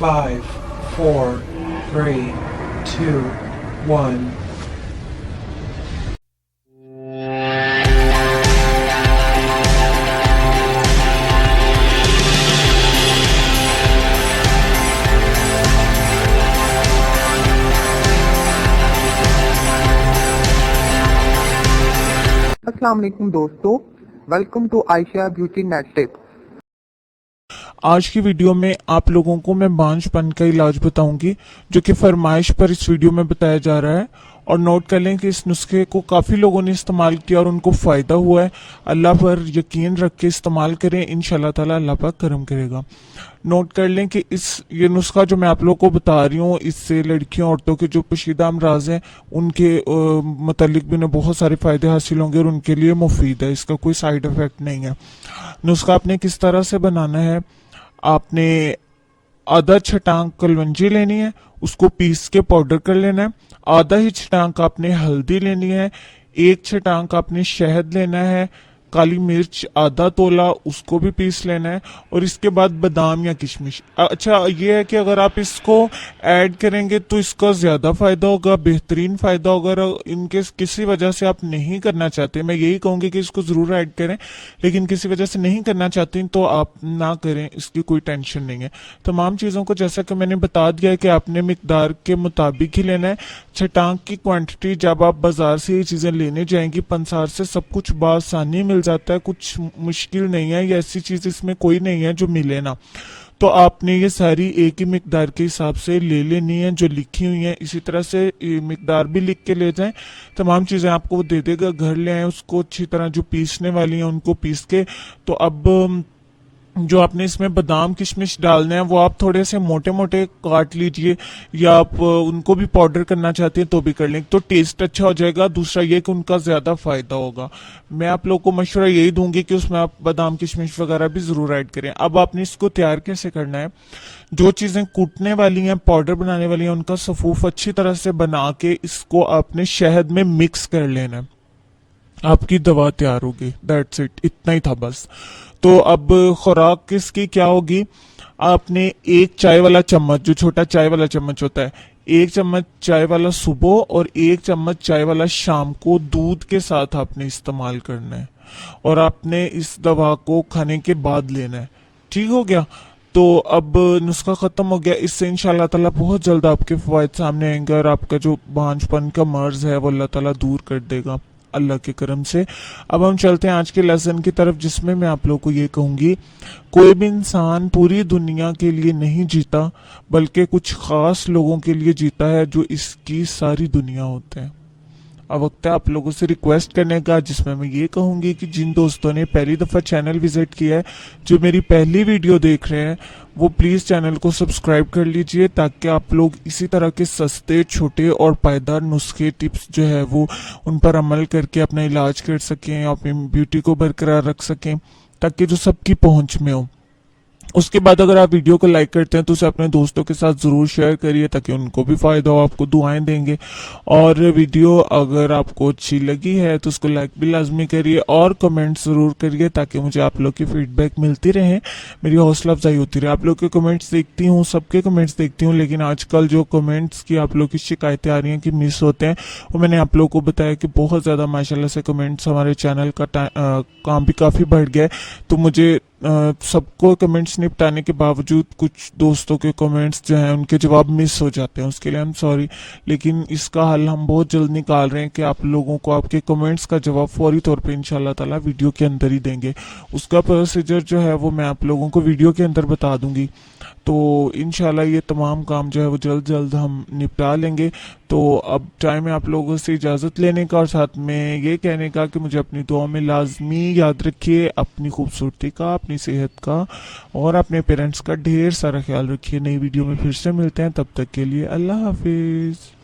5, 4, 3, 2, 1. अस्सलाम वालेकुम दोस्तों, welcome to Ayesha beauty net tip. आज की वीडियो में आप लोगों को मैं बांझपन का इलाज बताऊंगी, जो कि फरमाइश पर इस वीडियो में बताया जा रहा है। और नोट कर लें कि इस नुस्खे को काफ़ी लोगों ने इस्तेमाल किया और उनको फ़ायदा हुआ है। अल्लाह पर यकीन रख के इस्तेमाल करें, इंशाल्लाह ताला अल्लाह पाक करम करेगा। नोट कर लें कि ये नुस्खा जो मैं आप लोगों को बता रही हूँ, इससे लड़कियों औरतों के जो पोशीदा अमराज हैं उनके मतलब भी उन्हें बहुत सारे फ़ायदे हासिल होंगे और उनके लिए मुफीद है। इसका कोई साइड इफ़ेक्ट नहीं है। नुस्खा आपने किस तरह से बनाना है, आपने आधा छटांक कलवंजी लेनी है, उसको पीस के पाउडर कर लेना है। आधा ही छटांक आपने हल्दी लेनी है, एक छटांक आपने शहद लेना है, काली मिर्च आधा तोला उसको भी पीस लेना है। और इसके बाद बादाम या किशमिश। अच्छा ये है कि अगर आप इसको ऐड करेंगे तो इसका ज़्यादा फ़ायदा होगा, बेहतरीन फ़ायदा होगा। इनके किसी वजह से आप नहीं करना चाहते, मैं यही कहूँगी कि इसको ज़रूर ऐड करें, लेकिन किसी वजह से नहीं करना चाहते तो आप ना करें, इसकी कोई टेंशन नहीं है। तमाम चीज़ों को जैसा कि मैंने बता दिया है कि आपने मिकदार के मुताबिक ही लेना है। छटांक की क्वांटिटी जब आप बाज़ार से ये चीज़ें लेने जाएंगी, पंसार से सब कुछ बआसानी मिल जाता है, कुछ मुश्किल नहीं है। ये ऐसी चीज़ इसमें कोई नहीं है जो मिले ना। तो आपने ये सारी एक ही मिकदार के हिसाब से ले लेनी है जो लिखी हुई है। इसी तरह से मिकदार भी लिख के ले जाएं। तमाम चीज़ें आपको वो दे देगा, घर ले आए उसको अच्छी तरह, जो पीसने वाली हैं उनको पीस के। तो अब जो आपने इसमें बादाम किशमिश डालने हैं वो आप थोड़े से मोटे मोटे काट लीजिए, या आप उनको भी पाउडर करना चाहते हैं तो भी कर लें, तो टेस्ट अच्छा हो जाएगा। दूसरा ये कि उनका ज़्यादा फ़ायदा होगा। मैं आप लोगों को मशवरा यही दूंगी कि उसमें आप बादाम किशमिश वगैरह भी ज़रूर ऐड करें। अब आपने इसको तैयार कैसे करना है, जो चीज़ें कूटने वाली हैं, पाउडर बनाने वाली हैं, उनका सफूफ अच्छी तरह से बना के इसको आपने शहद में मिक्स कर लेना है, आपकी दवा तैयार होगी। दैट्स इट, इतना ही था बस। तो अब खुराक किसकी क्या होगी, आपने एक चाय वाला चम्मच, जो छोटा चाय वाला चम्मच होता है, एक चम्मच चाय वाला सुबह और एक चम्मच चाय वाला शाम को दूध के साथ आपने इस्तेमाल करना है। और आपने इस दवा को खाने के बाद लेना है। ठीक हो गया। तो अब नुस्खा ख़त्म हो गया। इससे इंशाल्लाह ताला बहुत जल्द आपके फ़वाइद सामने आएंगे और आपका जो बांझपन का मर्ज है वो अल्लाह ताला दूर कर देगा अल्लाह के करम से। अब हम चलते हैं आज के लेसन की तरफ, जिसमें मैं आप लोगों को ये कहूँगी, कोई भी इंसान पूरी दुनिया के लिए नहीं जीता, बल्कि कुछ ख़ास लोगों के लिए जीता है, जो इसकी सारी दुनिया होते हैं। अब वक्त है आप लोगों से रिक्वेस्ट करने का, जिसमें मैं ये कहूँगी कि जिन दोस्तों ने पहली दफ़ा चैनल विज़िट किया है, जो मेरी पहली वीडियो देख रहे हैं, वो प्लीज़ चैनल को सब्सक्राइब कर लीजिए, ताकि आप लोग इसी तरह के सस्ते, छोटे और पायदार नुस्खे, टिप्स जो है वो उन पर अमल करके अपना इलाज कर सकें, अपनी ब्यूटी को बरकरार रख सकें, ताकि जो सबकी पहुँच में हो। उसके बाद अगर आप वीडियो को लाइक करते हैं तो उसे अपने दोस्तों के साथ ज़रूर शेयर करिए, ताकि उनको भी फ़ायदा हो, आपको दुआएं देंगे। और वीडियो अगर आपको अच्छी लगी है तो उसको लाइक भी लाजमी करिए और कमेंट ज़रूर करिए, ताकि मुझे आप लोग की फीडबैक मिलती रहे, मेरी हौसला अफजाई होती रहे। आप लोग के कमेंट्स देखती हूँ, सबके कमेंट्स देखती हूँ, लेकिन आजकल जो कमेंट्स की आप लोग की शिकायतें आ रही हैं कि मिस होते हैं, वो मैंने आप लोग को बताया कि बहुत ज़्यादा माशाल्लाह से कमेंट्स, हमारे चैनल का काम भी काफ़ी बढ़ गया है। तो मुझे सबको कमेंट्स निपटाने के बावजूद कुछ दोस्तों के कमेंट्स जो हैं उनके जवाब मिस हो जाते हैं, उसके लिए आई एम सॉरी। लेकिन इसका हल हम बहुत जल्द निकाल रहे हैं कि आप लोगों को आपके कमेंट्स का जवाब फौरी तौर पे इंशाल्लाह ताला वीडियो के अंदर ही देंगे। उसका प्रोसीजर जो है वो मैं आप लोगों को वीडियो के अंदर बता दूंगी। तो इंशाल्लाह ये तमाम काम जो है वो जल्द जल्द हम निपटा लेंगे। तो अब टाइम है आप लोगों से इजाज़त लेने का और साथ में ये कहने का कि मुझे अपनी दुआ में लाजमी याद रखिए, अपनी खूबसूरती का, अपनी सेहत का और अपने पेरेंट्स का ढेर सारा ख्याल रखिए। नई वीडियो में फिर से मिलते हैं, तब तक के लिए अल्लाह हाफिज़।